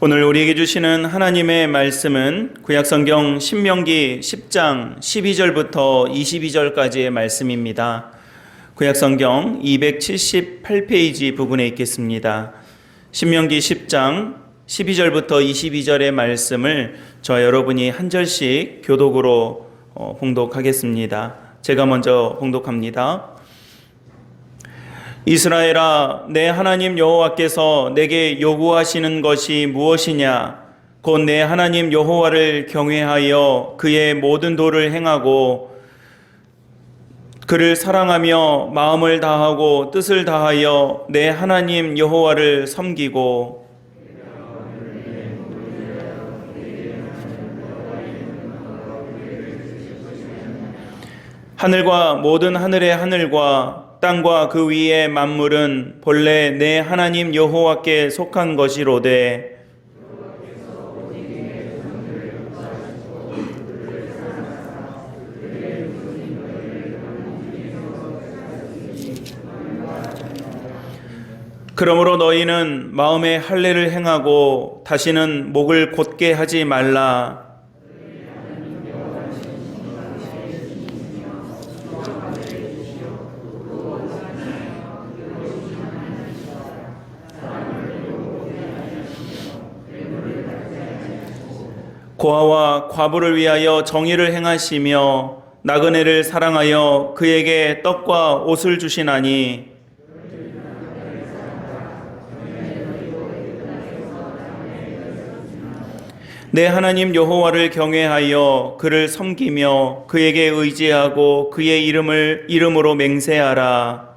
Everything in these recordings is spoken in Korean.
오늘 우리에게 주시는 하나님의 말씀은 구약성경 신명기 10장 12절부터 22절까지의 말씀입니다. 구약성경 278페이지 부분에 있겠습니다. 신명기 10장 12절부터 22절의 말씀을 저 여러분이 한 절씩 교독으로 봉독하겠습니다. 제가 먼저 봉독합니다. 이스라엘아, 내 하나님 여호와께서 내게 요구하시는 것이 무엇이냐? 곧 내 하나님 여호와를 경외하여 그의 모든 도를 행하고 그를 사랑하며 마음을 다하고 뜻을 다하여 내 하나님 여호와를 섬기고 하늘과 모든 하늘의 하늘과 땅과 그 위의 만물은 본래 내 하나님 여호와께 속한 것이로되 그러므로 너희는 마음에 할례를 행하고 다시는 목을 곧게 하지 말라. 고아와 과부를 위하여 정의를 행하시며 나그네를 사랑하여 그에게 떡과 옷을 주시나니 내 하나님 여호와를 경외하여 그를 섬기며 그에게 의지하고 그의 이름으로 맹세하라.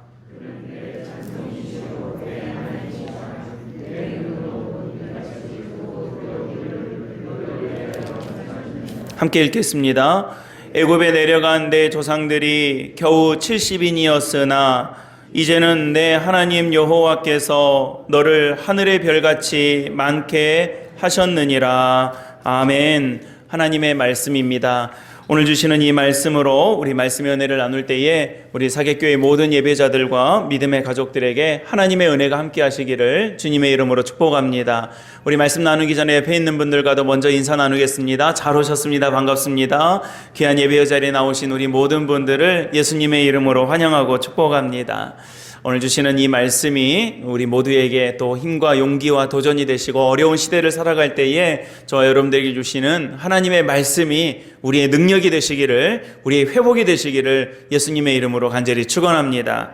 함께 읽겠습니다. 애굽에 내려간 내 조상들이 겨우 70인이었으나 이제는 내 하나님 여호와께서 너를 하늘의 별같이 많게 하셨느니라. 아멘. 하나님의 말씀입니다. 오늘 주시는 이 말씀으로 우리 말씀의 은혜를 나눌 때에 우리 사객교회 모든 예배자들과 믿음의 가족들에게 하나님의 은혜가 함께 하시기를 주님의 이름으로 축복합니다. 우리 말씀 나누기 전에 옆에 있는 분들과도 먼저 인사 나누겠습니다. 잘 오셨습니다. 반갑습니다. 귀한 예배 자리에 나오신 우리 모든 분들을 예수님의 이름으로 환영하고 축복합니다. 오늘 주시는 이 말씀이 우리 모두에게 또 힘과 용기와 도전이 되시고 어려운 시대를 살아갈 때에 저와 여러분들에게 주시는 하나님의 말씀이 우리의 능력이 되시기를, 우리의 회복이 되시기를 예수님의 이름으로 간절히 축원합니다.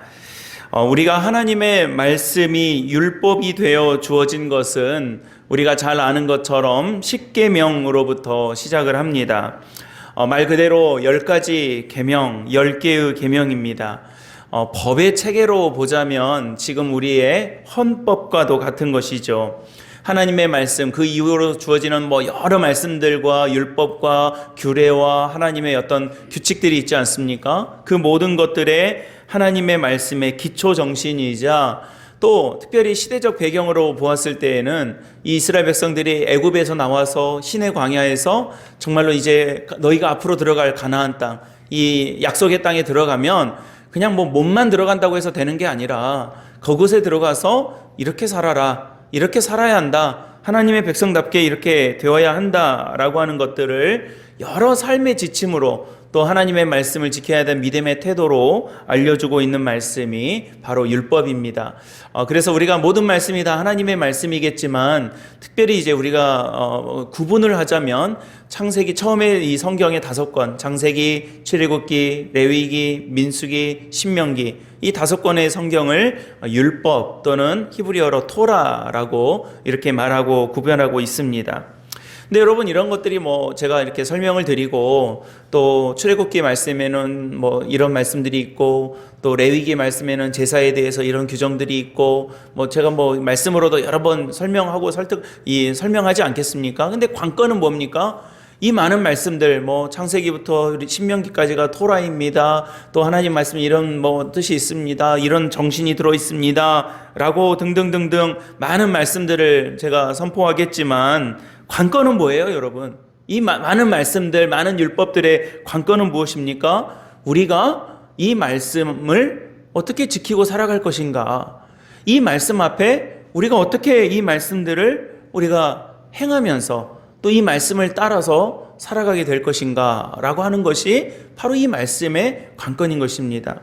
우리가 하나님의 말씀이 율법이 되어 주어진 것은 우리가 잘 아는 것처럼 십계명으로부터 시작을 합니다. 말 그대로 10가지 계명, 10개의 계명입니다. 법의 체계로 보자면 지금 우리의 헌법과도 같은 것이죠. 하나님의 말씀, 그 이후로 주어지는 여러 말씀들과 율법과 규례와 하나님의 어떤 규칙들이 있지 않습니까? 그 모든 것들의 하나님의 말씀의 기초 정신이자 또 특별히 시대적 배경으로 보았을 때에는 이 이스라엘 백성들이 애굽에서 나와서 시내 광야에서 정말로 이제 너희가 앞으로 들어갈 가나안 땅, 이 약속의 땅에 들어가면 그냥 몸만 들어간다고 해서 되는 게 아니라 그곳에 들어가서 이렇게 살아라, 이렇게 살아야 한다, 하나님의 백성답게 이렇게 되어야 한다라고 하는 것들을 여러 삶의 지침으로 또 하나님의 말씀을 지켜야 될 믿음의 태도로 알려주고 있는 말씀이 바로 율법입니다. 그래서 우리가 모든 말씀이 다 하나님의 말씀이겠지만 특별히 이제 우리가 구분을 하자면 창세기 처음에 이 성경의 5권, 창세기, 출애굽기, 레위기, 민수기, 신명기 이 5권의 성경을 율법 또는 히브리어로 토라라고 이렇게 말하고 구별하고 있습니다. 근데 여러분 이런 것들이 제가 이렇게 설명을 드리고 또 출애굽기 말씀에는 이런 말씀들이 있고 또 레위기 말씀에는 제사에 대해서 이런 규정들이 있고 제가 말씀으로도 여러 번 설명하고 설명하지 않겠습니까? 근데 관건은 뭡니까? 이 많은 말씀들 창세기부터 신명기까지가 토라입니다. 또 하나님 말씀 이런 뜻이 있습니다. 이런 정신이 들어 있습니다. 라고 등등등등 많은 말씀들을 제가 선포하겠지만 관건은 뭐예요, 여러분? 이 많은 말씀들, 많은 율법들의 관건은 무엇입니까? 우리가 이 말씀을 어떻게 지키고 살아갈 것인가? 이 말씀 앞에 우리가 어떻게 이 말씀들을 우리가 행하면서 또 이 말씀을 따라서 살아가게 될 것인가 라고 하는 것이 바로 이 말씀의 관건인 것입니다.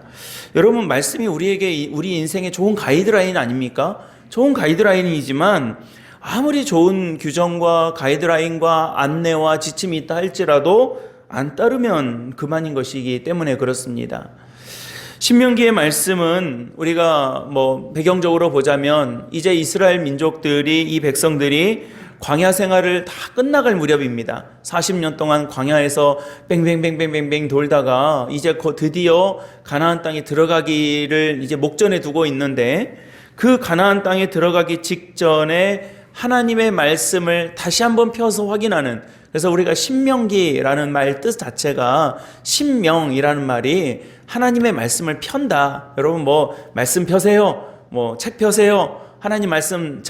여러분, 말씀이 우리에게 우리 인생의 좋은 가이드라인 아닙니까? 좋은 가이드라인이지만 아무리 좋은 규정과 가이드라인과 안내와 지침이 있다 할지라도 안 따르면 그만인 것이기 때문에 그렇습니다. 신명기의 말씀은 우리가 배경적으로 보자면 이제 이스라엘 민족들이, 이 백성들이 광야 생활을 다 끝나갈 무렵입니다. 40년 동안 광야에서 뱅뱅뱅뱅뱅뱅 돌다가 이제 드디어 가나안 땅에 들어가기를 이제 목전에 두고 있는데, 그 가나안 땅에 들어가기 직전에 하나님의 말씀을 다시 한번 펴서 확인하는, 그래서 우리가 신명기라는 말 뜻 자체가, 신명이라는 말이 하나님의 말씀을 편다. 여러분 말씀 펴세요, 책 펴세요, 하나님 말씀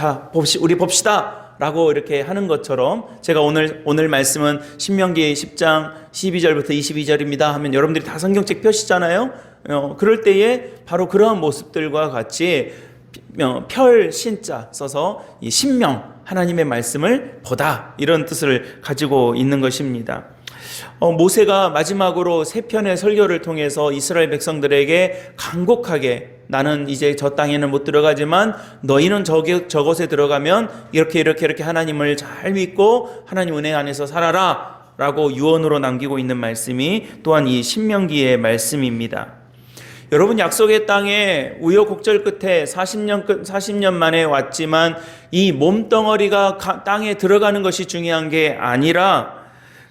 우리 봅시다 라고 이렇게 하는 것처럼, 제가 오늘 말씀은 신명기 10장 12절부터 22절입니다 하면 여러분들이 다 성경책 펴시잖아요. 그럴 때에 바로 그러한 모습들과 같이 펼 신자 써서 이 신명, 하나님의 말씀을 보다, 이런 뜻을 가지고 있는 것입니다. 모세가 마지막으로 3편의 설교를 통해서 이스라엘 백성들에게 간곡하게, 나는 이제 저 땅에는 못 들어가지만 너희는 저곳에 들어가면 이렇게 하나님을 잘 믿고 하나님 은혜 안에서 살아라 라고 유언으로 남기고 있는 말씀이 또한 이 신명기의 말씀입니다. 여러분, 약속의 땅에 우여곡절 끝에 40년 만에 왔지만 이 몸덩어리가 땅에 들어가는 것이 중요한 게 아니라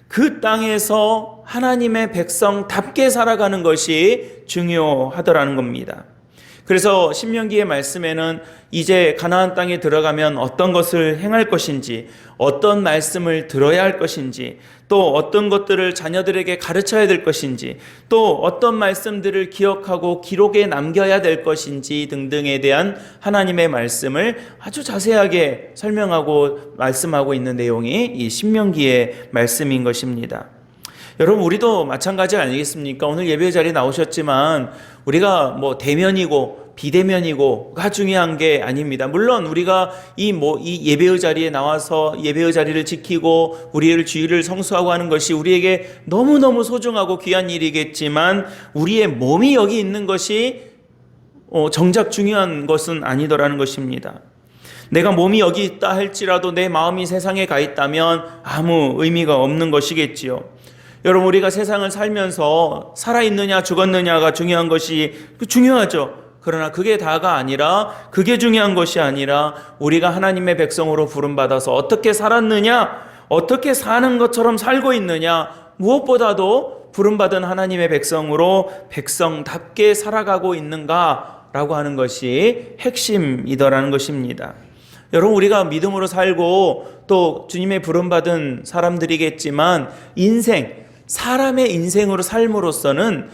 그 땅에서 하나님의 백성답게 살아가는 것이 중요하더라는 겁니다. 그래서 신명기의 말씀에는 이제 가나안 땅에 들어가면 어떤 것을 행할 것인지, 어떤 말씀을 들어야 할 것인지, 또 어떤 것들을 자녀들에게 가르쳐야 될 것인지, 또 어떤 말씀들을 기억하고 기록에 남겨야 될 것인지 등등에 대한 하나님의 말씀을 아주 자세하게 설명하고 말씀하고 있는 내용이 이 신명기의 말씀인 것입니다. 여러분, 우리도 마찬가지 아니겠습니까? 오늘 예배 자리에 나오셨지만 우리가 대면이고 비대면이고가 중요한 게 아닙니다. 물론 우리가 이 예배의 자리에 나와서 예배의 자리를 지키고 우리의 주일을 성수하고 하는 것이 우리에게 너무너무 소중하고 귀한 일이겠지만, 우리의 몸이 여기 있는 것이 정작 중요한 것은 아니더라는 것입니다. 내가 몸이 여기 있다 할지라도 내 마음이 세상에 가 있다면 아무 의미가 없는 것이겠지요. 여러분, 우리가 세상을 살면서 살아있느냐 죽었느냐가 중요한 것이 중요하죠. 그러나 그게 다가 아니라, 그게 중요한 것이 아니라 우리가 하나님의 백성으로 부름받아서 어떻게 살았느냐, 어떻게 사는 것처럼 살고 있느냐, 무엇보다도 부름받은 하나님의 백성으로 백성답게 살아가고 있는가라고 하는 것이 핵심이더라는 것입니다. 여러분, 우리가 믿음으로 살고 또 주님의 부름받은 사람들이겠지만 사람의 인생으로 삶으로서는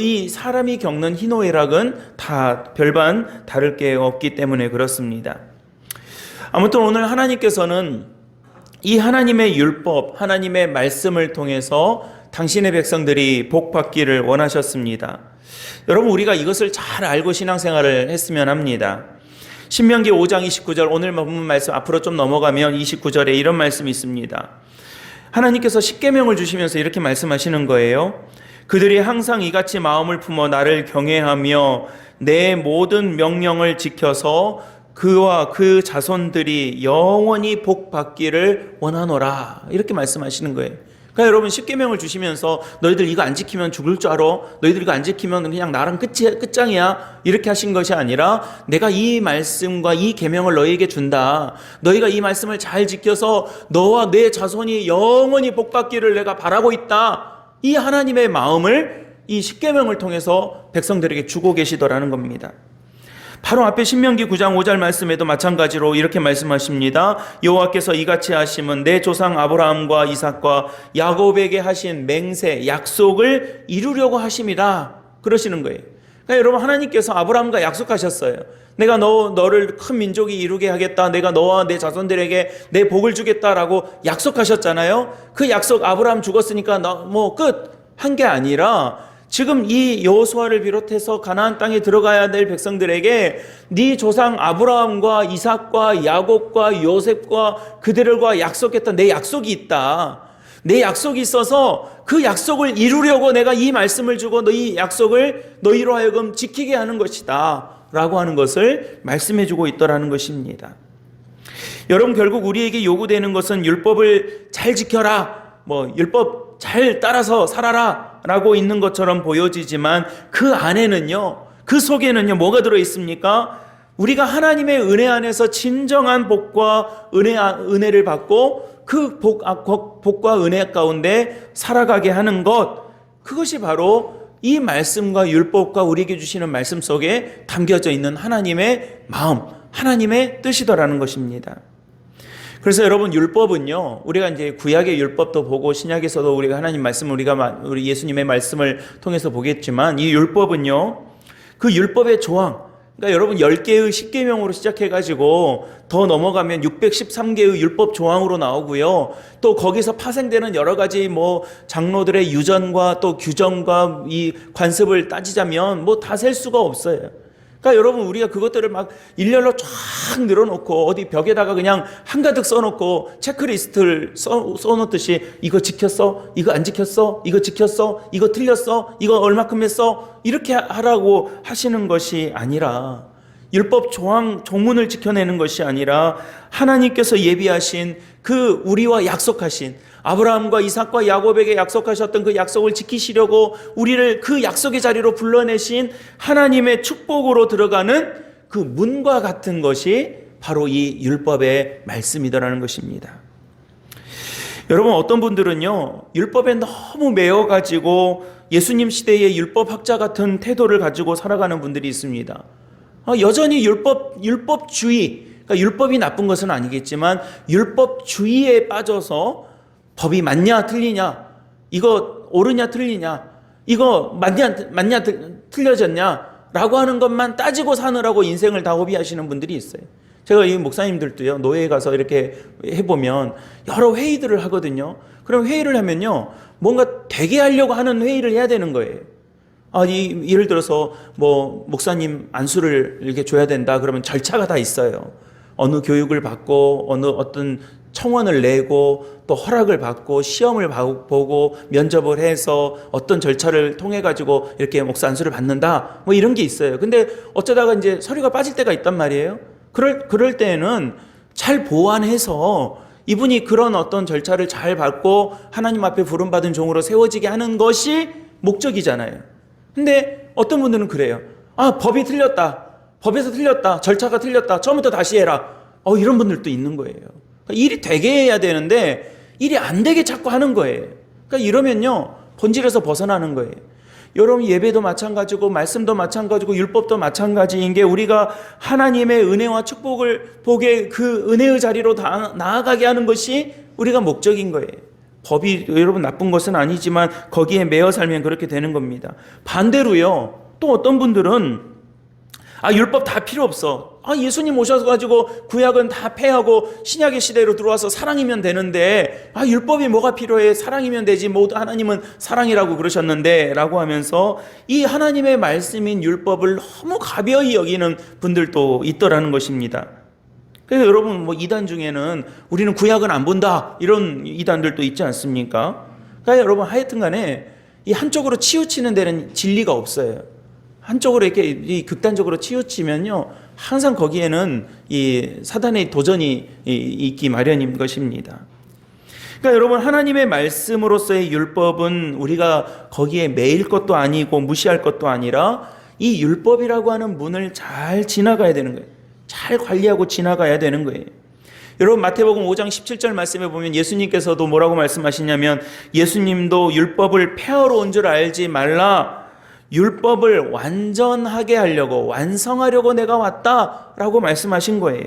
이 사람이 겪는 희노애락은 다 별반 다를 게 없기 때문에 그렇습니다. 아무튼 오늘 하나님께서는 이 하나님의 율법, 하나님의 말씀을 통해서 당신의 백성들이 복받기를 원하셨습니다. 여러분, 우리가 이것을 잘 알고 신앙생활을 했으면 합니다. 신명기 5장 29절, 오늘 본문 말씀 앞으로 좀 넘어가면 29절에 이런 말씀이 있습니다. 하나님께서 십계명을 주시면서 이렇게 말씀하시는 거예요. 그들이 항상 이같이 마음을 품어 나를 경외하며 내 모든 명령을 지켜서 그와 그 자손들이 영원히 복받기를 원하노라, 이렇게 말씀하시는 거예요. 그러니까 여러분, 십계명을 주시면서 너희들 이거 안 지키면 죽을 줄 알아, 너희들 이거 안 지키면 그냥 나랑 끝장이야, 이렇게 하신 것이 아니라, 내가 이 말씀과 이 계명을 너희에게 준다, 너희가 이 말씀을 잘 지켜서 너와 내 자손이 영원히 복받기를 내가 바라고 있다, 이 하나님의 마음을 이 십계명을 통해서 백성들에게 주고 계시더라는 겁니다. 바로 앞에 신명기 9장 5절 말씀에도 마찬가지로 이렇게 말씀하십니다. 여호와께서 이같이 하심은 내 조상 아브라함과 이삭과 야곱에게 하신 맹세, 약속을 이루려고 하심이라, 그러시는 거예요. 그러니까 여러분, 하나님께서 아브라함과 약속하셨어요. 내가 너를 큰 민족이 이루게 하겠다, 내가 너와 내 자손들에게 내 복을 주겠다라고 약속하셨잖아요. 그 약속, 아브라함 죽었으니까 끝 한 게 아니라 지금 이 여호수아를 비롯해서 가나안 땅에 들어가야 될 백성들에게 네 조상 아브라함과 이삭과 야곱과 요셉과 그들과 약속했던 내 약속이 있다. 내 약속이 있어서 그 약속을 이루려고 내가 이 말씀을 주고 너희 약속을 너희로 하여금 지키게 하는 것이다 라고 하는 것을 말씀해 주고 있더라는 것입니다. 여러분, 결국 우리에게 요구되는 것은 율법을 잘 지켜라, 율법 잘 따라서 살아라 라고 있는 것처럼 보여지지만 그 안에는요, 그 속에는요 뭐가 들어있습니까? 우리가 하나님의 은혜 안에서 진정한 복과 은혜를 받고 그 복과 은혜 가운데 살아가게 하는 것, 그것이 바로 이 말씀과 율법과 우리에게 주시는 말씀 속에 담겨져 있는 하나님의 마음, 하나님의 뜻이더라는 것입니다. 그래서 여러분, 율법은요, 우리가 이제 구약의 율법도 보고 신약에서도 우리가 하나님 말씀을 우리 예수님의 말씀을 통해서 보겠지만, 이 율법은요, 그 율법의 조항, 그러니까 여러분 10개의 10계명으로 시작해가지고 더 넘어가면 613개의 율법 조항으로 나오고요. 또 거기서 파생되는 여러 가지 장로들의 유전과 또 규정과 이 관습을 따지자면 다 셀 수가 없어요. 그러니까 여러분, 우리가 그것들을 막 일렬로 쫙 늘어놓고 어디 벽에다가 그냥 한가득 써놓고 체크리스트를 써놓듯이 이거 지켰어? 이거 안 지켰어? 이거 지켰어? 이거 틀렸어? 이거 얼마큼 했어? 이렇게 하라고 하시는 것이 아니라, 율법 조문을 지켜내는 것이 아니라 하나님께서 예비하신 그 우리와 약속하신 아브라함과 이삭과 야곱에게 약속하셨던 그 약속을 지키시려고 우리를 그 약속의 자리로 불러내신 하나님의 축복으로 들어가는 그 문과 같은 것이 바로 이 율법의 말씀이더라는 것입니다. 여러분, 어떤 분들은요, 율법에 너무 매여가지고 예수님 시대의 율법학자 같은 태도를 가지고 살아가는 분들이 있습니다. 여전히 율법주의, 그러니까 율법이 나쁜 것은 아니겠지만 율법주의에 빠져서 법이 맞냐 틀리냐, 이거 옳으냐 틀리냐, 이거 맞냐 틀려졌냐 라고 하는 것만 따지고 사느라고 인생을 다 허비하시는 분들이 있어요. 제가 이 목사님들도요, 노예에 가서 이렇게 해보면 여러 회의들을 하거든요. 그럼 회의를 하면요, 뭔가 되게 하려고 하는 회의를 해야 되는 거예요. 예를 들어서 목사님 안수를 이렇게 줘야 된다 그러면 절차가 다 있어요. 어느 교육을 받고 어떤 청원을 내고 또 허락을 받고 시험을 보고 면접을 해서 어떤 절차를 통해 가지고 이렇게 목사 안수를 받는다, 이런 게 있어요. 근데 어쩌다가 이제 서류가 빠질 때가 있단 말이에요. 그럴 때에는 잘 보완해서 이분이 그런 어떤 절차를 잘 밟고 하나님 앞에 부름받은 종으로 세워지게 하는 것이 목적이잖아요. 근데 어떤 분들은 그래요. 법이 틀렸다, 법에서 틀렸다, 절차가 틀렸다, 처음부터 다시 해라, 이런 분들도 있는 거예요. 일이 되게 해야 되는데 일이 안 되게 자꾸 하는 거예요. 그러니까 이러면요, 본질에서 벗어나는 거예요. 여러분, 예배도 마찬가지고 말씀도 마찬가지고 율법도 마찬가지인 게, 우리가 하나님의 은혜와 축복을 보게 그 은혜의 자리로 나아가게 하는 것이 우리가 목적인 거예요. 법이 여러분 나쁜 것은 아니지만 거기에 매여 살면 그렇게 되는 겁니다. 반대로요, 또 어떤 분들은 율법 다 필요 없어. 예수님 오셔가지고 구약은 다 폐하고 신약의 시대로 들어와서 사랑이면 되는데, 율법이 뭐가 필요해? 사랑이면 되지. 모두 하나님은 사랑이라고 그러셨는데 라고 하면서 이 하나님의 말씀인 율법을 너무 가벼이 여기는 분들도 있더라는 것입니다. 그래서 여러분, 이단 중에는 우리는 구약은 안 본다, 이런 이단들도 있지 않습니까? 그러니까 여러분, 하여튼 간에 이 한쪽으로 치우치는 데는 진리가 없어요. 한쪽으로 이렇게 극단적으로 치우치면요, 항상 거기에는 이 사단의 도전이 있기 마련인 것입니다. 그러니까 여러분, 하나님의 말씀으로서의 율법은 우리가 거기에 매일 것도 아니고 무시할 것도 아니라 이 율법이라고 하는 문을 잘 지나가야 되는 거예요. 잘 관리하고 지나가야 되는 거예요. 여러분, 마태복음 5장 17절 말씀에 보면 예수님께서도 뭐라고 말씀하시냐면, 예수님도 율법을 폐하러 온 줄 알지 말라, 율법을 완전하게 하려고, 완성하려고 내가 왔다라고 말씀하신 거예요.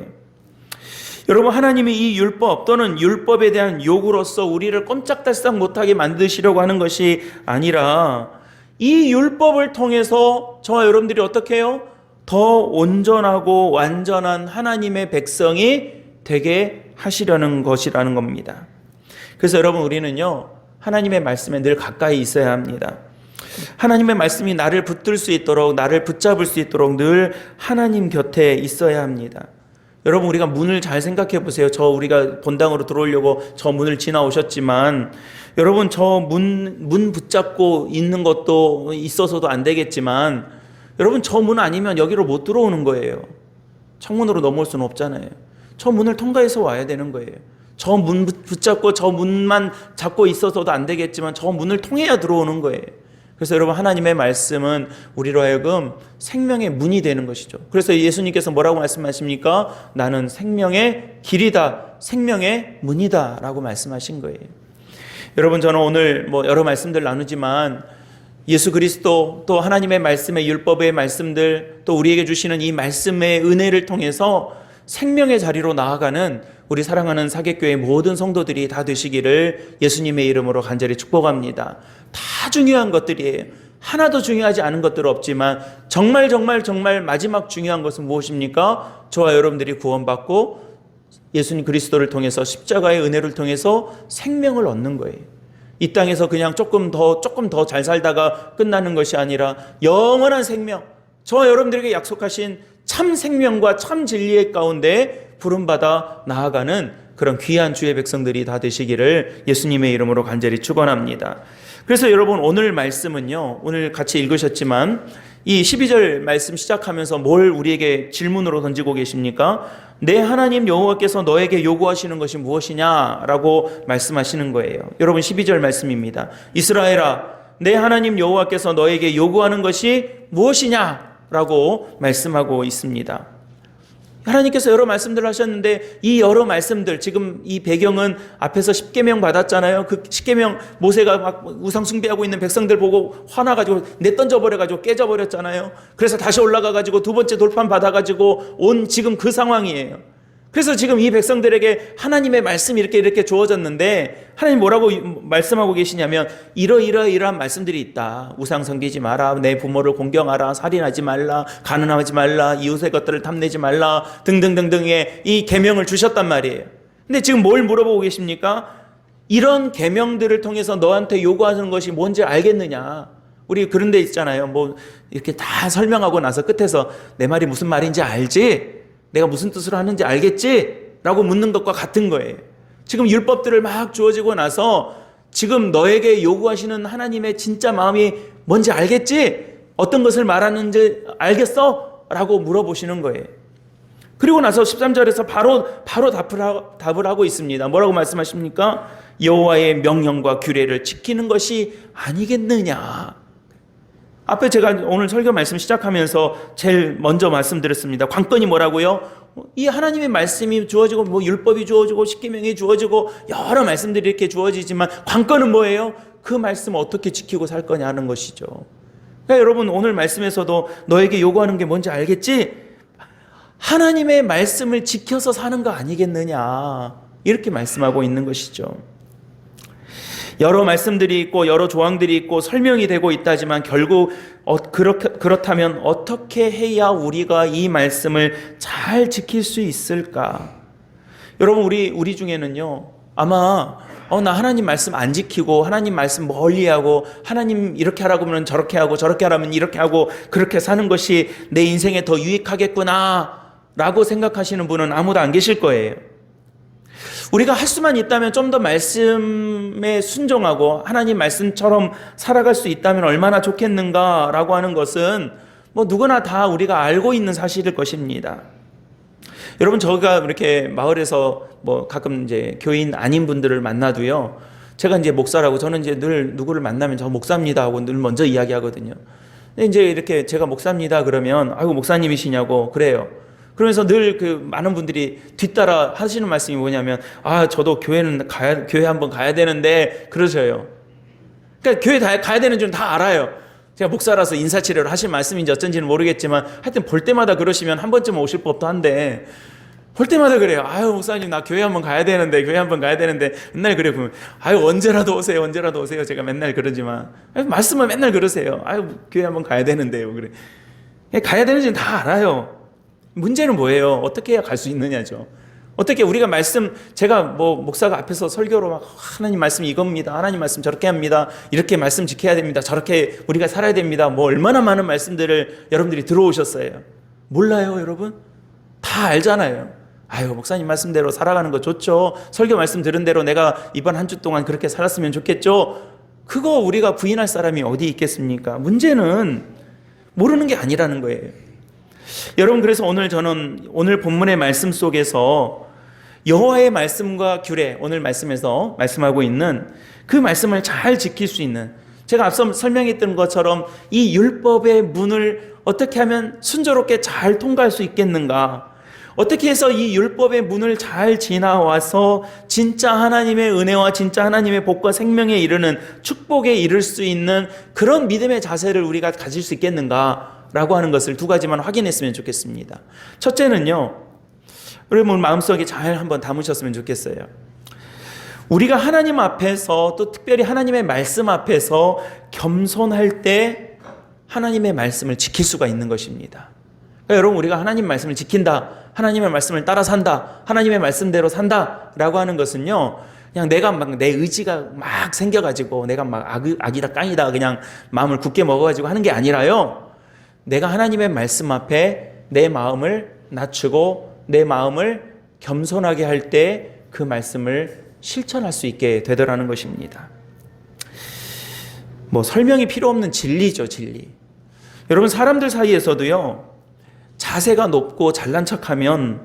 여러분, 하나님이 이 율법 또는 율법에 대한 요구로서 우리를 꼼짝달싹 못하게 만드시려고 하는 것이 아니라, 이 율법을 통해서 저와 여러분들이 어떻게 해요? 더 온전하고 완전한 하나님의 백성이 되게 하시려는 것이라는 겁니다. 그래서 여러분, 우리는요, 하나님의 말씀에 늘 가까이 있어야 합니다. 하나님의 말씀이 나를 붙들 수 있도록, 나를 붙잡을 수 있도록 늘 하나님 곁에 있어야 합니다. 여러분, 우리가 문을 잘 생각해 보세요. 우리가 본당으로 들어오려고 저 문을 지나오셨지만, 여러분, 저 문 붙잡고 있는 것도 있어서도 안 되겠지만, 여러분, 저 문 아니면 여기로 못 들어오는 거예요. 창문으로 넘어올 수는 없잖아요. 저 문을 통과해서 와야 되는 거예요. 저 문 붙잡고 저 문만 잡고 있어서도 안 되겠지만, 저 문을 통해야 들어오는 거예요. 그래서 여러분, 하나님의 말씀은 우리로 하여금 생명의 문이 되는 것이죠. 그래서 예수님께서 뭐라고 말씀하십니까? 나는 생명의 길이다, 생명의 문이다 라고 말씀하신 거예요. 여러분, 저는 오늘 여러 말씀들 나누지만 예수 그리스도, 또 하나님의 말씀의 율법의 말씀들, 또 우리에게 주시는 이 말씀의 은혜를 통해서 생명의 자리로 나아가는 우리 사랑하는 사객교회 모든 성도들이 다 되시기를 예수님의 이름으로 간절히 축복합니다. 다 중요한 것들이에요. 하나도 중요하지 않은 것들 없지만 정말 마지막 중요한 것은 무엇입니까? 저와 여러분들이 구원받고 예수님 그리스도를 통해서, 십자가의 은혜를 통해서 생명을 얻는 거예요. 이 땅에서 그냥 조금 더 잘 살다가 끝나는 것이 아니라 영원한 생명, 저와 여러분들에게 약속하신 참 생명과 참 진리의 가운데 부름받아 나아가는 그런 귀한 주의 백성들이 다 되시기를 예수님의 이름으로 간절히 축원합니다. 그래서 여러분, 오늘 말씀은요, 오늘 같이 읽으셨지만 이 12절 말씀 시작하면서 뭘 우리에게 질문으로 던지고 계십니까? 내 하나님 여호와께서 너에게 요구하시는 것이 무엇이냐라고 말씀하시는 거예요. 여러분, 12절 말씀입니다. 이스라엘아, 내 하나님 여호와께서 너에게 요구하는 것이 무엇이냐라고 말씀하고 있습니다. 하나님께서 여러 말씀들을 하셨는데, 이 여러 말씀들, 지금 이 배경은 앞에서 십계명 받았잖아요. 그 십계명, 모세가 막 우상 숭배하고 있는 백성들 보고 화나가지고 내던져버려가지고 깨져버렸잖아요. 그래서 다시 올라가가지고 두 번째 돌판 받아가지고 온 지금 그 상황이에요. 그래서 지금 이 백성들에게 하나님의 말씀이 이렇게 주어졌는데, 하나님 뭐라고 말씀하고 계시냐면, 이러한 말씀들이 있다. 우상 섬기지 마라, 내 부모를 공경하라, 살인하지 말라, 가늠하지 말라, 이웃의 것들을 탐내지 말라 등등등등의 이 계명을 주셨단 말이에요. 근데 지금 뭘 물어보고 계십니까? 이런 계명들을 통해서 너한테 요구하는 것이 뭔지 알겠느냐? 우리 그런 데 있잖아요. 이렇게 다 설명하고 나서 끝에서 내 말이 무슨 말인지 알지? 내가 무슨 뜻으로 하는지 알겠지? 라고 묻는 것과 같은 거예요. 지금 율법들을 막 주어지고 나서 지금 너에게 요구하시는 하나님의 진짜 마음이 뭔지 알겠지? 어떤 것을 말하는지 알겠어? 라고 물어보시는 거예요. 그리고 나서 13절에서 바로 답을 하고 있습니다. 뭐라고 말씀하십니까? 여호와의 명령과 규례를 지키는 것이 아니겠느냐. 앞에 제가 오늘 설교 말씀 시작하면서 제일 먼저 말씀드렸습니다. 관건이 뭐라고요? 이 하나님의 말씀이 주어지고 율법이 주어지고 십계명이 주어지고 여러 말씀들이 이렇게 주어지지만 관건은 뭐예요? 그 말씀을 어떻게 지키고 살 거냐 하는 것이죠. 그러니까 여러분, 오늘 말씀에서도 너에게 요구하는 게 뭔지 알겠지? 하나님의 말씀을 지켜서 사는 거 아니겠느냐, 이렇게 말씀하고 있는 것이죠. 여러 말씀들이 있고 여러 조항들이 있고 설명이 되고 있다지만 결국 그렇다면 어떻게 해야 우리가 이 말씀을 잘 지킬 수 있을까? 여러분, 우리 중에는요, 아마 나 하나님 말씀 안 지키고 하나님 말씀 멀리하고 하나님 이렇게 하라고 하면 저렇게 하고 저렇게 하라면 이렇게 하고 그렇게 사는 것이 내 인생에 더 유익하겠구나 라고 생각하시는 분은 아무도 안 계실 거예요. 우리가 할 수만 있다면 좀 더 말씀에 순종하고 하나님 말씀처럼 살아갈 수 있다면 얼마나 좋겠는가라고 하는 것은 누구나 다 우리가 알고 있는 사실일 것입니다. 여러분, 저가 이렇게 마을에서 가끔 이제 교인 아닌 분들을 만나도요, 제가 이제 목사라고, 저는 이제 늘 누구를 만나면 저 목사입니다 하고 늘 먼저 이야기하거든요. 근데 이제 이렇게 제가 목사입니다 그러면, 아이고 목사님이시냐고 그래요. 그러면서 늘 많은 분들이 뒤따라 하시는 말씀이 뭐냐면, 저도 교회 한번 가야 되는데, 그러셔요. 그러니까 교회 가야 되는 줄 다 알아요. 제가 목사라서 인사치레로 하실 말씀인지 어쩐지는 모르겠지만, 하여튼 볼 때마다 그러시면 한 번쯤 오실 법도 한데, 볼 때마다 그래요. 목사님, 나 교회 한번 가야 되는데, 맨날 그래요. 그러면, 언제라도 오세요. 제가 맨날 그러지만, 말씀은 맨날 그러세요. 교회 한번 가야 되는데요. 그래. 가야 되는지는 다 알아요. 문제는 뭐예요? 어떻게 해야 갈 수 있느냐죠. 어떻게 우리가 제가 목사가 앞에서 설교로 막 하나님 말씀 이겁니다. 하나님 말씀 저렇게 합니다. 이렇게 말씀 지켜야 됩니다. 저렇게 우리가 살아야 됩니다. 얼마나 많은 말씀들을 여러분들이 들어오셨어요. 몰라요, 여러분? 다 알잖아요. 아유, 목사님 말씀대로 살아가는 거 좋죠. 설교 말씀 들은 대로 내가 이번 한 주 동안 그렇게 살았으면 좋겠죠. 그거 우리가 부인할 사람이 어디 있겠습니까? 문제는 모르는 게 아니라는 거예요. 여러분, 그래서 저는 오늘 본문의 말씀 속에서 여호와의 말씀과 규례, 오늘 말씀에서 말씀하고 있는 그 말씀을 잘 지킬 수 있는, 제가 앞서 설명했던 것처럼 이 율법의 문을 어떻게 하면 순조롭게 잘 통과할 수 있겠는가, 어떻게 해서 이 율법의 문을 잘 지나와서 진짜 하나님의 은혜와 진짜 하나님의 복과 생명에 이르는, 축복에 이를 수 있는 그런 믿음의 자세를 우리가 가질 수 있겠는가라고 하는 것을 두 가지만 확인했으면 좋겠습니다. 첫째는요, 여러분 마음속에 잘 한번 담으셨으면 좋겠어요. 우리가 하나님 앞에서, 또 특별히 하나님의 말씀 앞에서 겸손할 때 하나님의 말씀을 지킬 수가 있는 것입니다. 그러니까 여러분, 우리가 하나님 말씀을 지킨다, 하나님의 말씀을 따라 산다, 하나님의 말씀대로 산다 라고 하는 것은요, 그냥 내가 막 내 의지가 막 생겨가지고 내가 막 악이다 깡이다 그냥 마음을 굳게 먹어가지고 하는 게 아니라요, 내가 하나님의 말씀 앞에 내 마음을 낮추고 내 마음을 겸손하게 할 때 그 말씀을 실천할 수 있게 되더라는 것입니다. 설명이 필요 없는 진리죠, 진리. 여러분, 사람들 사이에서도요, 자세가 높고 잘난 척하면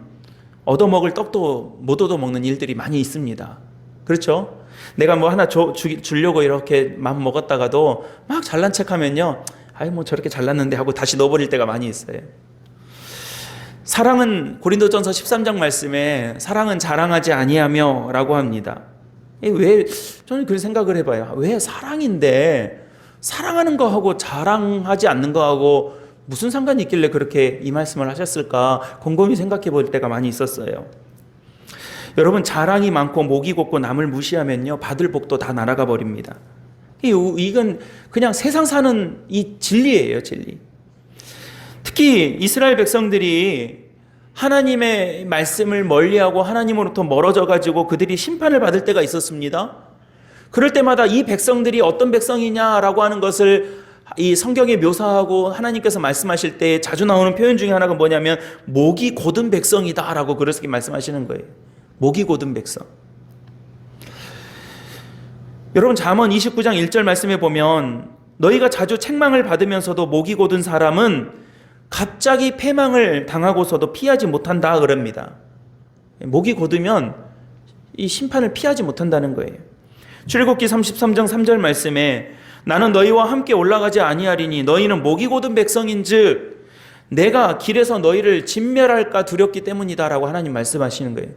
얻어먹을 떡도 못 얻어먹는 일들이 많이 있습니다. 그렇죠? 내가 하나 주려고 이렇게 마음 먹었다가도 막 잘난 척하면요, 저렇게 잘났는데 하고 다시 넣어버릴 때가 많이 있어요. 사랑은, 고린도전서 13장 말씀에 사랑은 자랑하지 아니하며 라고 합니다. 저는 그런 생각을 해봐요. 왜 사랑인데 사랑하는 거하고 자랑하지 않는 거하고 무슨 상관이 있길래 그렇게 이 말씀을 하셨을까 곰곰이 생각해 볼 때가 많이 있었어요. 여러분, 자랑이 많고 목이 곱고 남을 무시하면요, 받을 복도 다 날아가 버립니다. 이건 그냥 세상 사는 이 진리예요, 진리. 특히 이스라엘 백성들이 하나님의 말씀을 멀리하고 하나님으로부터 멀어져 가지고 그들이 심판을 받을 때가 있었습니다. 그럴 때마다 이 백성들이 어떤 백성이냐라고 하는 것을 이 성경에 묘사하고 하나님께서 말씀하실 때 자주 나오는 표현 중에 하나가 뭐냐면 목이 곧은 백성이다라고 그렇게 말씀하시는 거예요. 목이 곧은 백성. 여러분, 잠언 29장 1절 말씀에 보면 너희가 자주 책망을 받으면서도 목이 곧은 사람은 갑자기 패망을 당하고서도 피하지 못한다 그럽니다. 목이 곧으면 이 심판을 피하지 못한다는 거예요. 출애굽기 33장 3절 말씀에 나는 너희와 함께 올라가지 아니하리니 너희는 목이 곧은 백성인즉 내가 길에서 너희를 진멸할까 두렵기 때문이다라고 하나님 말씀하시는 거예요.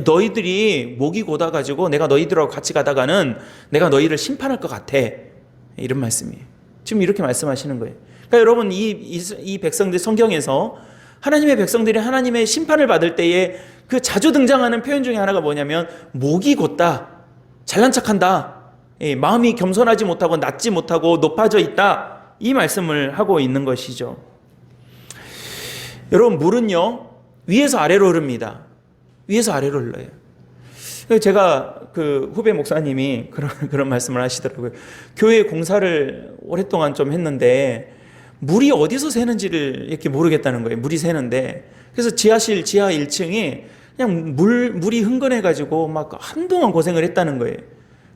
너희들이 목이 곧아가지고 내가 너희들하고 같이 가다가는 내가 너희를 심판할 것 같아, 이런 말씀이에요. 지금 이렇게 말씀하시는 거예요. 그러니까 여러분, 이 백성들, 성경에서 하나님의 백성들이 하나님의 심판을 받을 때에 그 자주 등장하는 표현 중에 하나가 뭐냐면 목이 곧다, 잘난 척한다, 마음이 겸손하지 못하고 낮지 못하고 높아져 있다, 이 말씀을 하고 있는 것이죠. 여러분, 물은요 위에서 아래로 흐릅니다. 위에서 아래로 흘러요. 제가 그 후배 목사님이 그런 말씀을 하시더라고요. 교회 공사를 오랫동안 좀 했는데 물이 어디서 새는지를 이렇게 모르겠다는 거예요. 물이 새는데. 그래서 지하 1층이 그냥 물이 흥건해가지고 막 한동안 고생을 했다는 거예요.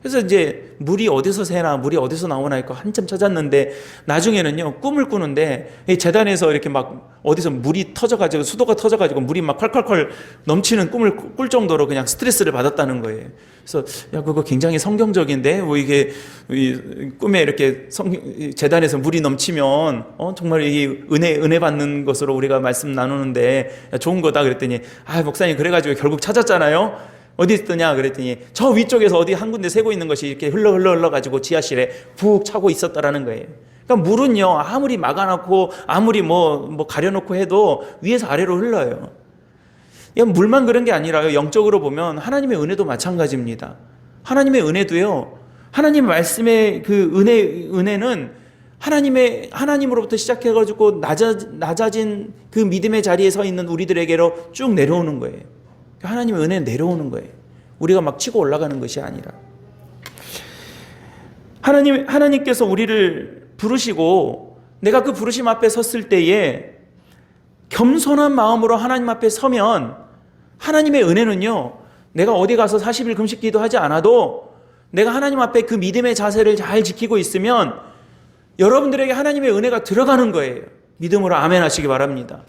그래서 이제 물이 어디서 새나, 물이 어디서 나오나 했고 한참 찾았는데 나중에는요, 꿈을 꾸는데 재단에서 이렇게 막 어디서 물이 터져가지고, 수도가 터져가지고 물이 막 콸콸콸 넘치는 꿈을 꿀 정도로 그냥 스트레스를 받았다는 거예요. 그래서 야, 그거 굉장히 성경적인데, 이게 꿈에 이렇게 재단에서 물이 넘치면 정말 이 은혜 받는 것으로 우리가 말씀 나누는데 좋은 거다 그랬더니, 목사님 그래가지고 결국 찾았잖아요. 어디 있더냐 그랬더니 저 위쪽에서 어디 한 군데 새고 있는 것이 이렇게 흘러가지고 지하실에 푹 차고 있었다라는 거예요. 그러니까 물은요, 아무리 막아놓고 아무리 가려놓고 해도 위에서 아래로 흘러요. 이건 물만 그런 게 아니라요, 영적으로 보면 하나님의 은혜도 마찬가지입니다. 하나님의 은혜도요, 하나님 말씀의 그 은혜는 하나님으로부터 시작해가지고 낮아진 그 믿음의 자리에 서 있는 우리들에게로 쭉 내려오는 거예요. 하나님의 은혜는 내려오는 거예요. 우리가 막 치고 올라가는 것이 아니라. 하나님께서 우리를 부르시고 내가 그 부르심 앞에 섰을 때에 겸손한 마음으로 하나님 앞에 서면 하나님의 은혜는요, 내가 어디 가서 40일 금식 기도하지 않아도 내가 하나님 앞에 그 믿음의 자세를 잘 지키고 있으면 여러분들에게 하나님의 은혜가 들어가는 거예요. 믿음으로 아멘 하시기 바랍니다.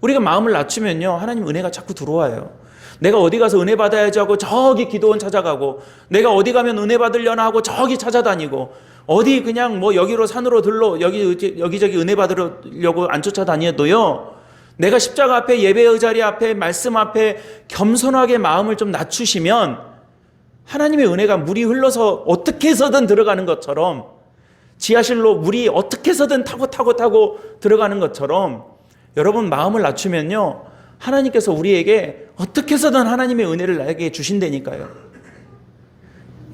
우리가 마음을 낮추면요, 하나님 은혜가 자꾸 들어와요. 내가 어디 가서 은혜 받아야지 하고 저기 기도원 찾아가고, 내가 어디 가면 은혜 받으려나 하고 저기 찾아다니고, 어디 그냥 뭐 여기로 산으로 들러 여기저기 은혜 받으려고 안 쫓아다녀도요, 내가 십자가 앞에 예배의 자리 앞에 말씀 앞에 겸손하게 마음을 좀 낮추시면 하나님의 은혜가 물이 흘러서 어떻게 해서든 들어가는 것처럼, 지하실로 물이 어떻게 해서든 타고 들어가는 것처럼 여러분 마음을 낮추면요, 하나님께서 우리에게 어떻게 해서든 하나님의 은혜를 나에게 주신다니까요.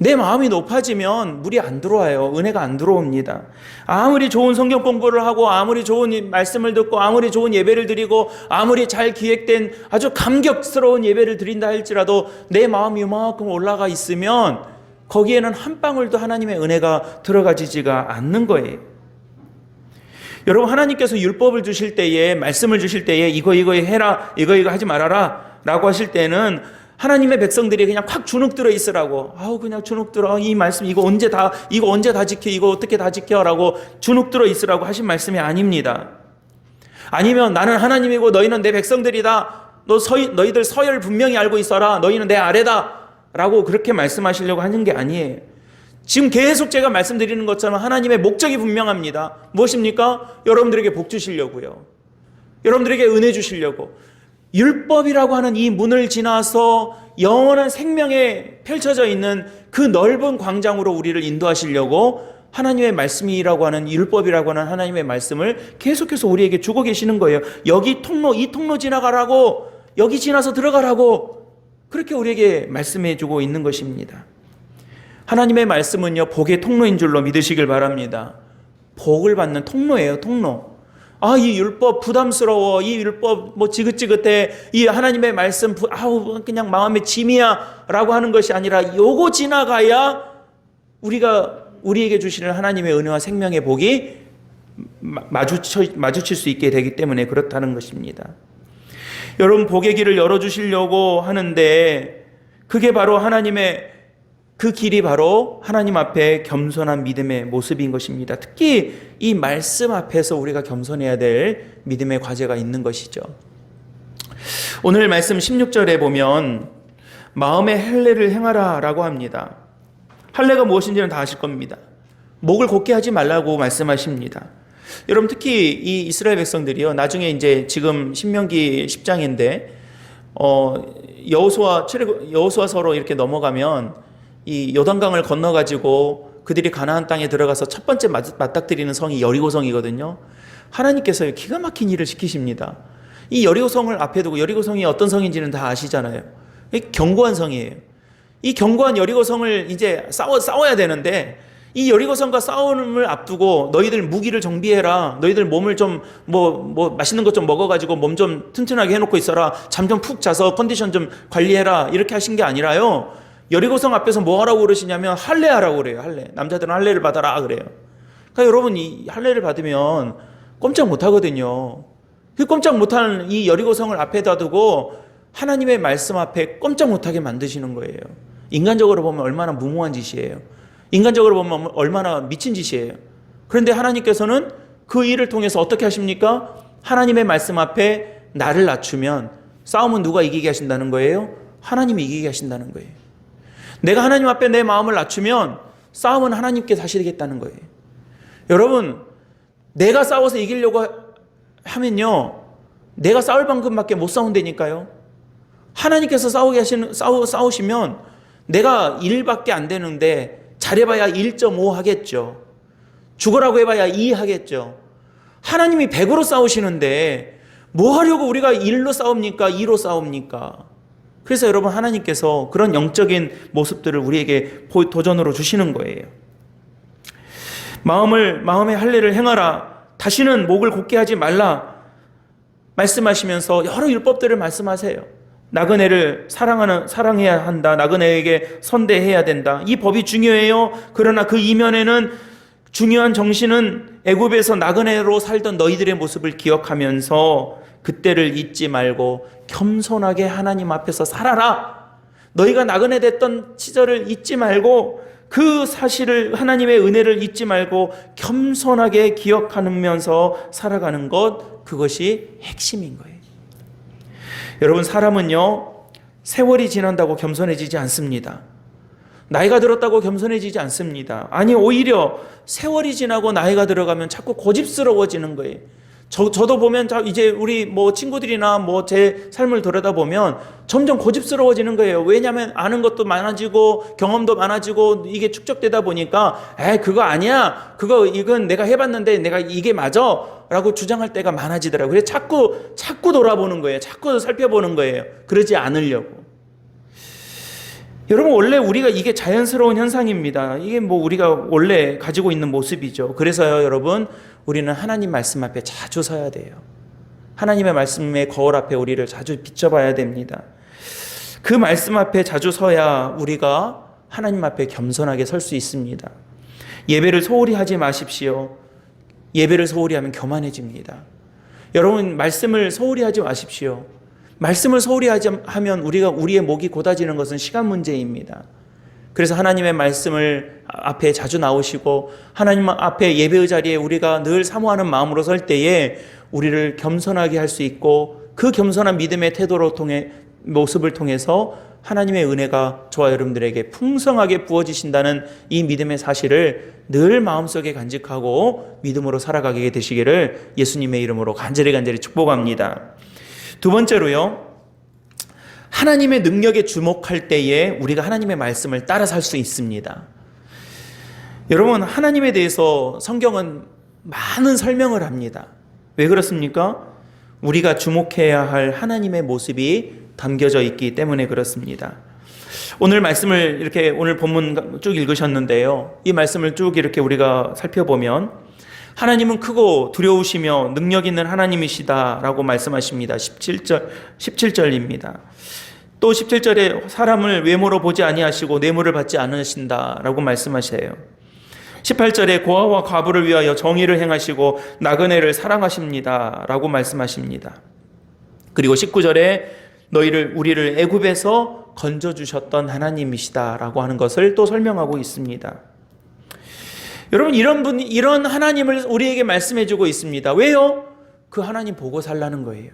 내 마음이 높아지면 물이 안 들어와요. 은혜가 안 들어옵니다. 아무리 좋은 성경 공부를 하고 아무리 좋은 말씀을 듣고 아무리 좋은 예배를 드리고 아무리 잘 기획된 아주 감격스러운 예배를 드린다 할지라도 내 마음이 이만큼 올라가 있으면 거기에는 한 방울도 하나님의 은혜가 들어가지지가 않는 거예요. 여러분, 하나님께서 율법을 주실 때에, 말씀을 주실 때에 이거 해라, 이거 하지 말아라 라고 하실 때는 하나님의 백성들이 그냥 콱 주눅들어 있으라고, 그냥 주눅들어, 이 말씀 이거 언제 다 지켜, 이거 어떻게 다 지켜라고 주눅들어 있으라고 하신 말씀이 아닙니다. 아니면 나는 하나님이고 너희는 내 백성들이다, 너희들 서열 분명히 알고 있어라, 너희는 내 아래다 라고 그렇게 말씀하시려고 하는 게 아니에요. 지금 계속 제가 말씀드리는 것처럼 하나님의 목적이 분명합니다. 무엇입니까? 여러분들에게 복 주시려고요. 여러분들에게 은혜 주시려고. 율법이라고 하는 이 문을 지나서 영원한 생명에 펼쳐져 있는 그 넓은 광장으로 우리를 인도하시려고 하나님의 말씀이라고 하는, 율법이라고 하는 하나님의 말씀을 계속해서 우리에게 주고 계시는 거예요. 여기 통로, 이 통로 지나가라고, 여기 지나서 들어가라고, 그렇게 우리에게 말씀해 주고 있는 것입니다. 하나님의 말씀은요, 복의 통로인 줄로 믿으시길 바랍니다. 복을 받는 통로예요, 통로. 이 율법 부담스러워, 이 율법 지긋지긋해, 이 하나님의 말씀 그냥 마음의 짐이야 라고 하는 것이 아니라 요거 지나가야 우리에게 주시는 하나님의 은혜와 생명의 복이 마주칠 수 있게 되기 때문에 그렇다는 것입니다. 여러분, 복의 길을 열어주시려고 하는데 그게 바로 그 길이 바로 하나님 앞에 겸손한 믿음의 모습인 것입니다. 특히 이 말씀 앞에서 우리가 겸손해야 될 믿음의 과제가 있는 것이죠. 오늘 말씀 16절에 보면 마음의 할례를 행하라 라고 합니다. 할례가 무엇인지는 다 아실 겁니다. 목을 곧게 하지 말라고 말씀하십니다. 여러분, 특히 이 이스라엘 백성들이요, 나중에 이제 지금 신명기 10장인데 여호수아서로 이렇게 넘어가면 이 요단강을 건너가지고 그들이 가나안 땅에 들어가서 첫 번째 맞닥뜨리는 성이 여리고성이거든요. 하나님께서 기가 막힌 일을 시키십니다. 이 여리고성을 앞에 두고, 여리고성이 어떤 성인지는 다 아시잖아요. 견고한 성이에요. 이 견고한 여리고성을 이제 싸워야 되는데, 이 여리고성과 싸움을 앞두고 너희들 무기를 정비해라, 너희들 몸을 좀 맛있는 것 좀 먹어가지고 몸 좀 튼튼하게 해놓고 있어라, 잠 좀 푹 자서 컨디션 좀 관리해라, 이렇게 하신 게 아니라요, 여리고성 앞에서 뭐 하라고 그러시냐면 할례하라고 그래요. 할례. 남자들은 할례를 받아라 그래요. 그러니까 여러분, 이 할례를 받으면 꼼짝 못 하거든요. 그 꼼짝 못하는 이 여리고성을 앞에다 두고 하나님의 말씀 앞에 꼼짝 못하게 만드시는 거예요. 인간적으로 보면 얼마나 무모한 짓이에요. 인간적으로 보면 얼마나 미친 짓이에요. 그런데 하나님께서는 그 일을 통해서 어떻게 하십니까? 하나님의 말씀 앞에 나를 낮추면 싸움은 누가 이기게 하신다는 거예요? 하나님이 이기게 하신다는 거예요. 내가 하나님 앞에 내 마음을 낮추면 싸움은 하나님께서 하시겠다는 거예요. 여러분, 내가 싸워서 이기려고 하면요, 내가 싸울 만큼밖에 못 싸운다니까요. 하나님께서 싸우시면 내가 1밖에 안 되는데 잘해봐야 1.5 하겠죠. 죽으라고 해봐야 2 하겠죠. 하나님이 100으로 싸우시는데 뭐 하려고 우리가 1로 싸웁니까? 2로 싸웁니까? 그래서 여러분, 하나님께서 그런 영적인 모습들을 우리에게 도전으로 주시는 거예요. 마음의 할례를 행하라, 다시는 목을 곧게 하지 말라 말씀하시면서 여러 율법들을 말씀하세요. 나그네를 사랑해야 한다. 나그네에게 선대해야 된다. 이 법이 중요해요. 그러나 그 이면에는 중요한 정신은 애굽에서 나그네로 살던 너희들의 모습을 기억하면서 그때를 잊지 말고 겸손하게 하나님 앞에서 살아라. 너희가 나그네 됐던 시절을 잊지 말고 그 사실을, 하나님의 은혜를 잊지 말고 겸손하게 기억하면서 살아가는 것, 그것이 핵심인 거예요. 여러분, 사람은요, 세월이 지난다고 겸손해지지 않습니다. 나이가 들었다고 겸손해지지 않습니다. 아니, 오히려 세월이 지나고 나이가 들어가면 자꾸 고집스러워지는 거예요. 저도 보면 이제 우리 친구들이나 제 삶을 들여다보면 점점 고집스러워지는 거예요. 왜냐하면 아는 것도 많아지고 경험도 많아지고 이게 축적되다 보니까 그거 아니야. 이건 내가 해봤는데 내가 이게 맞아. 라고 주장할 때가 많아지더라고요. 그래서 자꾸 돌아보는 거예요. 자꾸 살펴보는 거예요. 그러지 않으려고. 여러분, 원래 우리가 이게 자연스러운 현상입니다. 이게 우리가 원래 가지고 있는 모습이죠. 그래서요, 여러분, 우리는 하나님 말씀 앞에 자주 서야 돼요. 하나님의 말씀의 거울 앞에 우리를 자주 비춰봐야 됩니다. 그 말씀 앞에 자주 서야 우리가 하나님 앞에 겸손하게 설 수 있습니다. 예배를 소홀히 하지 마십시오. 예배를 소홀히 하면 교만해집니다. 여러분, 말씀을 소홀히 하지 마십시오. 말씀을 소홀히 하면 우리의 목이 곧아지는 것은 시간 문제입니다. 그래서 하나님의 말씀을 앞에 자주 나오시고 하나님 앞에 예배의 자리에 우리가 늘 사모하는 마음으로 설 때에 우리를 겸손하게 할 수 있고, 그 겸손한 믿음의 태도로 모습을 통해서 하나님의 은혜가 저와 여러분들에게 풍성하게 부어지신다는 이 믿음의 사실을 늘 마음속에 간직하고 믿음으로 살아가게 되시기를 예수님의 이름으로 간절히 축복합니다. 두 번째로요, 하나님의 능력에 주목할 때에 우리가 하나님의 말씀을 따라 살 수 있습니다. 여러분, 하나님에 대해서 성경은 많은 설명을 합니다. 왜 그렇습니까? 우리가 주목해야 할 하나님의 모습이 담겨져 있기 때문에 그렇습니다. 오늘 말씀을 이렇게, 오늘 본문 쭉 읽으셨는데요, 이 말씀을 쭉 이렇게 우리가 살펴보면 하나님은 크고 두려우시며 능력 있는 하나님이시다라고 말씀하십니다. 17절입니다. 또 17절에 사람을 외모로 보지 아니하시고 뇌물을 받지 않으신다라고 말씀하세요. 18절에 고아와 과부를 위하여 정의를 행하시고 나그네를 사랑하십니다라고 말씀하십니다. 그리고 19절에 우리를 애굽에서 건져주셨던 하나님이시다라고 하는 것을 또 설명하고 있습니다. 여러분, 이런 하나님을 우리에게 말씀해주고 있습니다. 왜요? 그 하나님 보고 살라는 거예요.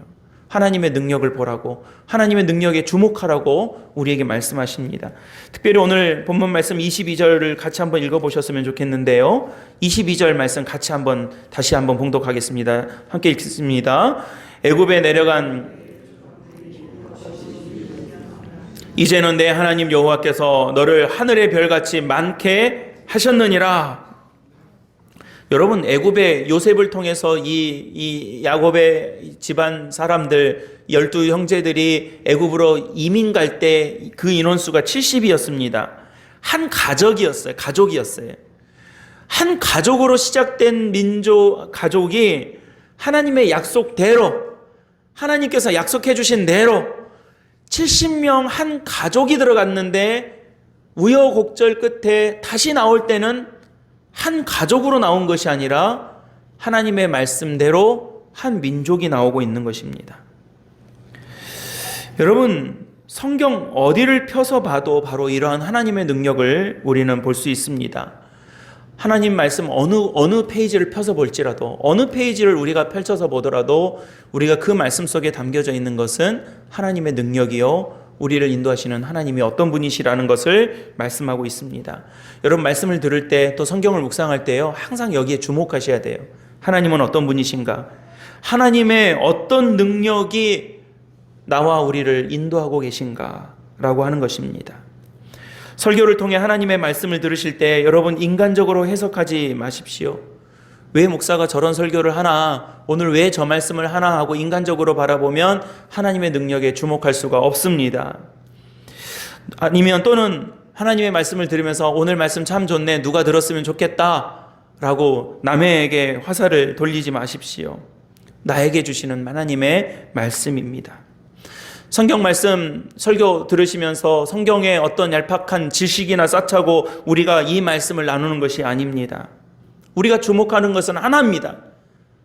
하나님의 능력을 보라고, 하나님의 능력에 주목하라고 우리에게 말씀하십니다. 특별히 오늘 본문 말씀 22절을 같이 한번 읽어보셨으면 좋겠는데요. 22절 말씀 다시 한번 봉독하겠습니다. 함께 읽겠습니다. 애굽에 내려간 이제는 내 하나님 여호와께서 너를 하늘의 별같이 많게 하셨느니라. 여러분, 애굽의 요셉을 통해서 이 야곱의 집안 사람들 12 형제들이 애굽으로 이민 갈 때 그 인원수가 70이었습니다. 한 가족이었어요. 한 가족으로 시작된 가족이 하나님의 약속대로, 하나님께서 약속해 주신 대로 70명 한 가족이 들어갔는데, 우여곡절 끝에 다시 나올 때는 한 가족으로 나온 것이 아니라 하나님의 말씀대로 한 민족이 나오고 있는 것입니다. 여러분, 성경 어디를 펴서 봐도 바로 이러한 하나님의 능력을 우리는 볼 수 있습니다. 하나님 말씀 어느 페이지를 펴서 볼지라도, 어느 페이지를 우리가 펼쳐서 보더라도 우리가 그 말씀 속에 담겨져 있는 것은 하나님의 능력이요, 우리를 인도하시는 하나님이 어떤 분이시라는 것을 말씀하고 있습니다. 여러분, 말씀을 들을 때, 또 성경을 묵상할 때요, 항상 여기에 주목하셔야 돼요. 하나님은 어떤 분이신가? 하나님의 어떤 능력이 나와 우리를 인도하고 계신가? 라고 하는 것입니다. 설교를 통해 하나님의 말씀을 들으실 때 여러분, 인간적으로 해석하지 마십시오. 왜 목사가 저런 설교를 하나, 오늘 왜 저 말씀을 하나 하고 인간적으로 바라보면 하나님의 능력에 주목할 수가 없습니다. 아니면 또는 하나님의 말씀을 들으면서 오늘 말씀 참 좋네, 누가 들었으면 좋겠다 라고 남에게 화살을 돌리지 마십시오. 나에게 주시는 하나님의 말씀입니다. 성경 말씀 설교 들으시면서 성경의 어떤 얄팍한 지식이나 쌓자고 우리가 이 말씀을 나누는 것이 아닙니다. 우리가 주목하는 것은 하나입니다.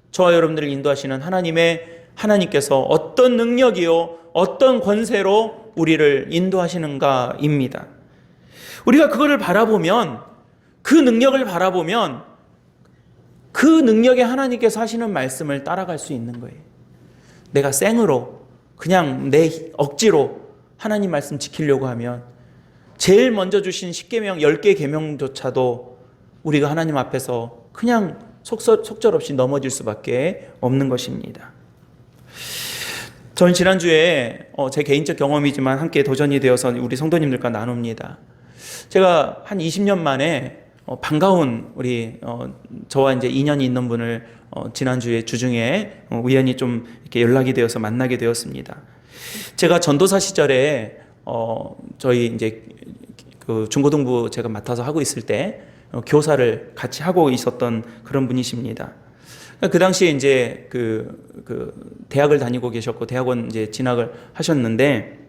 저와 여러분들을 인도하시는 하나님께서 어떤 능력이요, 어떤 권세로 우리를 인도하시는가입니다. 우리가 그거를 바라보면, 그 능력을 바라보면 그 능력에 하나님께서 하시는 말씀을 따라갈 수 있는 거예요. 내가 생으로 그냥 내 억지로 하나님 말씀 지키려고 하면 제일 먼저 주신 10계명, 10개 계명조차도 우리가 하나님 앞에서 그냥 속절없이 넘어질 수밖에 없는 것입니다. 저는 지난주에 제 개인적 경험이지만 함께 도전이 되어서 우리 성도님들과 나눕니다. 제가 한 20년 만에 반가운 저와 이제 인연이 있는 분을 지난주에 주중에 우연히 좀 이렇게 연락이 되어서 만나게 되었습니다. 제가 전도사 시절에 저희 이제 그 중고등부 제가 맡아서 하고 있을 때 교사를 같이 하고 있었던 그런 분이십니다. 그 당시에 이제 그 대학을 다니고 계셨고 대학원 이제 진학을 하셨는데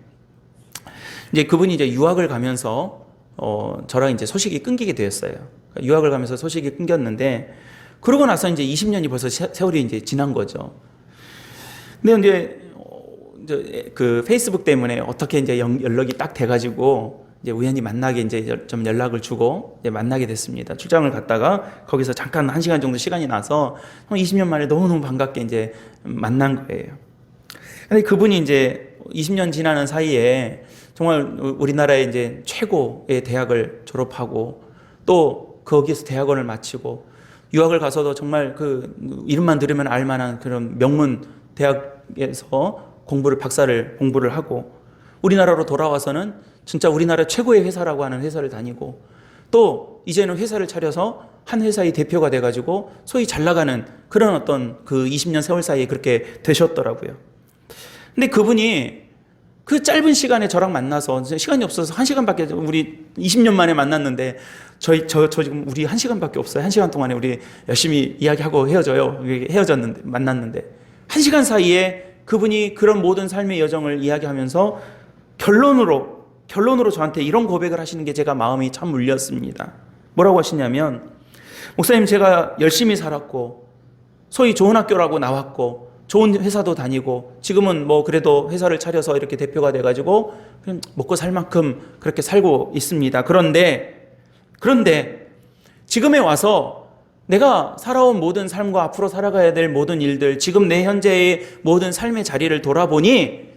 이제 그분이 이제 유학을 가면서 저랑 이제 소식이 끊기게 되었어요. 유학을 가면서 소식이 끊겼는데 그러고 나서 이제 20년이 벌써 세월이 이제 지난 거죠. 근데 이제 그 페이스북 때문에 어떻게 이제 연락이 딱 돼가지고 이제 우연히 만나게 이제 좀 연락을 주고 이제 만나게 됐습니다. 출장을 갔다가 거기서 잠깐 1시간 정도 시간이 나서 20년 만에 너무너무 반갑게 이제 만난 거예요. 근데 그분이 이제 20년 지나는 사이에 정말 우리나라의 이제 최고의 대학을 졸업하고 또 거기에서 대학원을 마치고 유학을 가서도 정말 그 이름만 들으면 알만한 그런 명문 대학에서 박사를 공부를 하고 우리나라로 돌아와서는 진짜 우리나라 최고의 회사라고 하는 회사를 다니고 또 이제는 회사를 차려서 한 회사의 대표가 돼가지고 소위 잘 나가는 그런 어떤 그 20년 세월 사이에 그렇게 되셨더라고요. 근데 그분이 그 짧은 시간에 저랑 만나서 시간이 없어서 1시간밖에 우리 20년 만에 만났는데 저 지금 우리 1시간밖에 없어요. 1시간 동안에 우리 열심히 이야기하고 헤어졌는데 만났는데 1시간 사이에 그분이 그런 모든 삶의 여정을 이야기하면서 결론으로 저한테 이런 고백을 하시는 게 제가 마음이 참 울렸습니다. 뭐라고 하시냐면 목사님 제가 열심히 살았고 소위 좋은 학교라고 나왔고 좋은 회사도 다니고 지금은 뭐 그래도 회사를 차려서 이렇게 대표가 돼가지고 그냥 먹고 살 만큼 그렇게 살고 있습니다. 그런데 지금에 와서 내가 살아온 모든 삶과 앞으로 살아가야 될 모든 일들, 지금 내 현재의 모든 삶의 자리를 돌아보니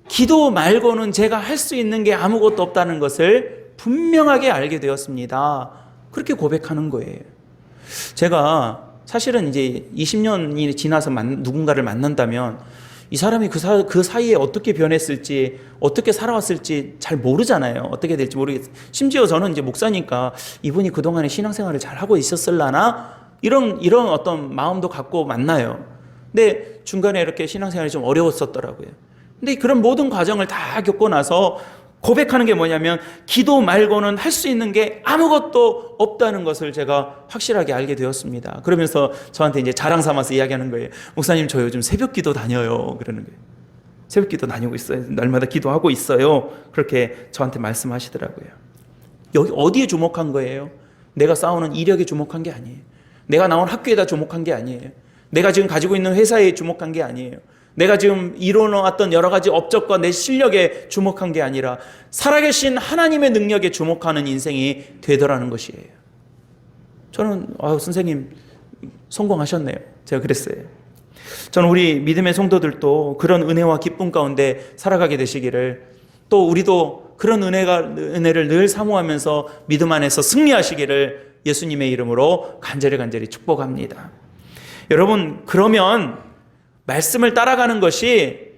기도 말고는 제가 할 수 있는 게 아무것도 없다는 것을 분명하게 알게 되었습니다. 그렇게 고백하는 거예요. 제가 사실은 이제 20년이 지나서 누군가를 만난다면 이 사람이 그 사이에 어떻게 변했을지, 어떻게 살아왔을지 잘 모르잖아요. 어떻게 될지 모르겠어요. 심지어 저는 이제 목사니까 이분이 그동안에 신앙생활을 잘 하고 있었을라나? 이런 어떤 마음도 갖고 만나요. 근데 중간에 이렇게 신앙생활이 좀 어려웠었더라고요. 근데 그런 모든 과정을 다 겪고 나서 고백하는 게 뭐냐면 기도 말고는 할 수 있는 게 아무것도 없다는 것을 제가 확실하게 알게 되었습니다. 그러면서 저한테 이제 자랑 삼아서 이야기하는 거예요. 목사님 저 요즘 새벽 기도 다녀요. 그러는 거예요. 새벽 기도 다니고 있어요. 날마다 기도하고 있어요. 그렇게 저한테 말씀하시더라고요. 여기 어디에 주목한 거예요? 내가 쌓아오는 이력에 주목한 게 아니에요. 내가 나온 학교에다 주목한 게 아니에요. 내가 지금 가지고 있는 회사에 주목한 게 아니에요. 내가 지금 이뤄놓았던 여러 가지 업적과 내 실력에 주목한 게 아니라 살아계신 하나님의 능력에 주목하는 인생이 되더라는 것이에요. 저는 선생님 성공하셨네요. 제가 그랬어요. 저는 우리 믿음의 성도들도 그런 은혜와 기쁨 가운데 살아가게 되시기를, 또 우리도 그런 은혜를 늘 사모하면서 믿음 안에서 승리하시기를 예수님의 이름으로 간절히 축복합니다. 여러분, 그러면 말씀을 따라가는 것이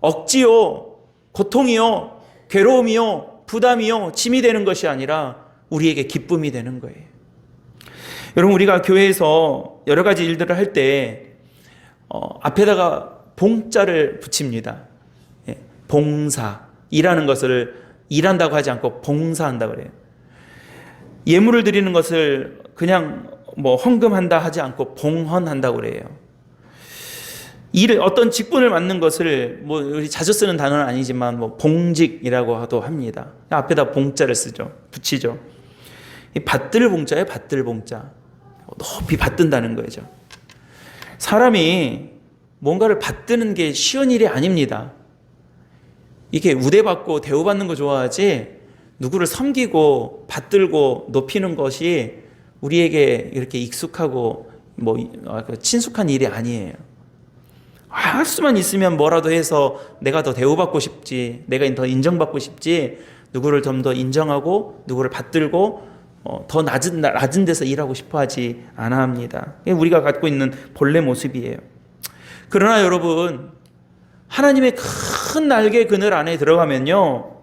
억지요, 고통이요, 괴로움이요, 부담이요, 짐이 되는 것이 아니라 우리에게 기쁨이 되는 거예요. 여러분, 우리가 교회에서 여러 가지 일들을 할 때 앞에다가 봉자를 붙입니다. 봉사, 일하는 것을 일한다고 하지 않고 봉사한다고 그래요. 예물을 드리는 것을 그냥 헌금한다 하지 않고 봉헌한다고 그래요. 일을 어떤 직분을 맡는 것을 뭐 우리 자주 쓰는 단어는 아니지만 뭐 봉직이라고도 합니다. 앞에다 봉자를 쓰죠. 붙이죠. 이 받들 봉자예요. 받들 봉자. 높이 받든다는 거죠. 사람이 뭔가를 받드는 게 쉬운 일이 아닙니다. 이게 우대받고 대우받는 거 좋아하지 누구를 섬기고 받들고 높이는 것이 우리에게 이렇게 익숙하고 뭐 친숙한 일이 아니에요. 할 수만 있으면 뭐라도 해서 내가 더 대우받고 싶지, 내가 더 인정받고 싶지, 누구를 좀 더 인정하고 누구를 받들고 더 낮은 데서 일하고 싶어 하지 않아 합니다. 이게 우리가 갖고 있는 본래 모습이에요. 그러나 여러분, 하나님의 큰 날개 그늘 안에 들어가면요,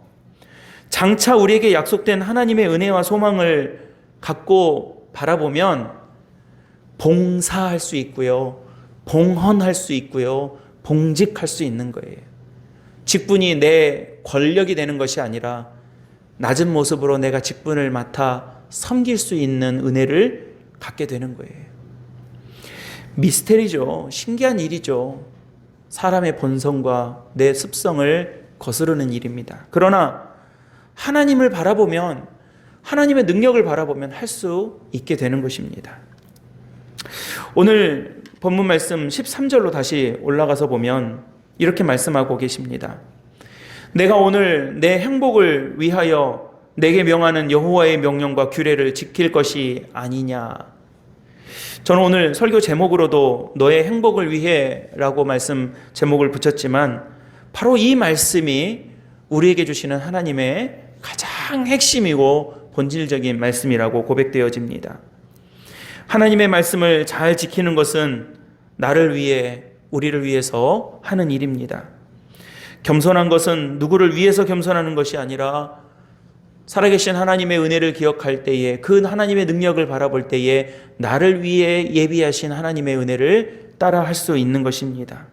장차 우리에게 약속된 하나님의 은혜와 소망을 갖고 바라보면 봉사할 수 있고요, 봉헌할 수 있고요, 봉직할 수 있는 거예요. 직분이 내 권력이 되는 것이 아니라 낮은 모습으로 내가 직분을 맡아 섬길 수 있는 은혜를 갖게 되는 거예요. 미스테리죠. 신기한 일이죠. 사람의 본성과 내 습성을 거스르는 일입니다. 그러나 하나님을 바라보면, 하나님의 능력을 바라보면 할 수 있게 되는 것입니다. 오늘 본문 말씀 13절로 다시 올라가서 보면 이렇게 말씀하고 계십니다. 내가 오늘 내 행복을 위하여 내게 명하는 여호와의 명령과 규례를 지킬 것이 아니냐. 저는 오늘 설교 제목으로도 너의 행복을 위해라고 말씀 제목을 붙였지만 바로 이 말씀이 우리에게 주시는 하나님의 가장 핵심이고 본질적인 말씀이라고 고백되어집니다. 하나님의 말씀을 잘 지키는 것은 나를 위해, 우리를 위해서 하는 일입니다. 겸손한 것은 누구를 위해서 겸손하는 것이 아니라 살아계신 하나님의 은혜를 기억할 때에, 그 하나님의 능력을 바라볼 때에 나를 위해 예비하신 하나님의 은혜를 따라 할 수 있는 것입니다.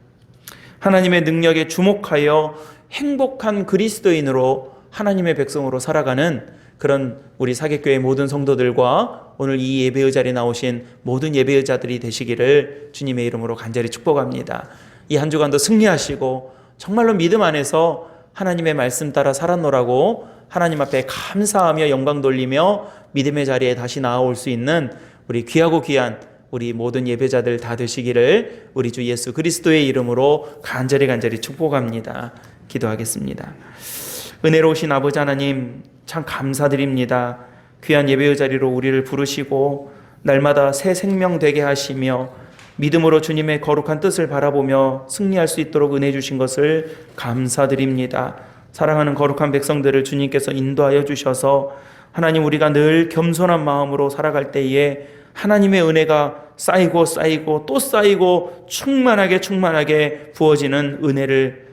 하나님의 능력에 주목하여 행복한 그리스도인으로 하나님의 백성으로 살아가는 그런 우리 사객교회 모든 성도들과 오늘 이 예배의 자리에 나오신 모든 예배의자들이 되시기를 주님의 이름으로 간절히 축복합니다. 이 한 주간도 승리하시고 정말로 믿음 안에서 하나님의 말씀 따라 살았노라고 하나님 앞에 감사하며 영광 돌리며 믿음의 자리에 다시 나아올 수 있는 우리 귀하고 귀한 우리 모든 예배자들 다 되시기를 우리 주 예수 그리스도의 이름으로 간절히 축복합니다. 기도하겠습니다. 은혜로우신 아버지 하나님, 참 감사드립니다. 귀한 예배의 자리로 우리를 부르시고 날마다 새 생명 되게 하시며 믿음으로 주님의 거룩한 뜻을 바라보며 승리할 수 있도록 은혜 주신 것을 감사드립니다. 사랑하는 거룩한 백성들을 주님께서 인도하여 주셔서 하나님, 우리가 늘 겸손한 마음으로 살아갈 때에 하나님의 은혜가 쌓이고 또 쌓이고 충만하게 부어지는 은혜를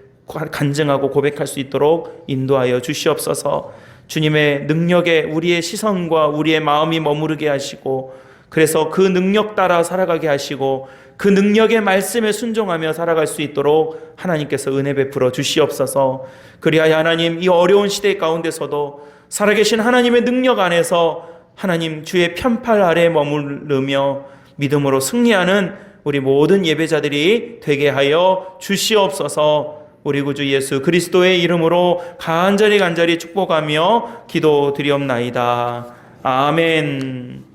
간증하고 고백할 수 있도록 인도하여 주시옵소서. 주님의 능력에 우리의 시선과 우리의 마음이 머무르게 하시고, 그래서 그 능력 따라 살아가게 하시고 그 능력의 말씀에 순종하며 살아갈 수 있도록 하나님께서 은혜 베풀어 주시옵소서. 그리하여 하나님, 이 어려운 시대 가운데서도 살아계신 하나님의 능력 안에서 하나님 주의 편팔 아래 머무르며 믿음으로 승리하는 우리 모든 예배자들이 되게 하여 주시옵소서. 우리 구주 예수 그리스도의 이름으로 간절히 축복하며 기도드리옵나이다. 아멘.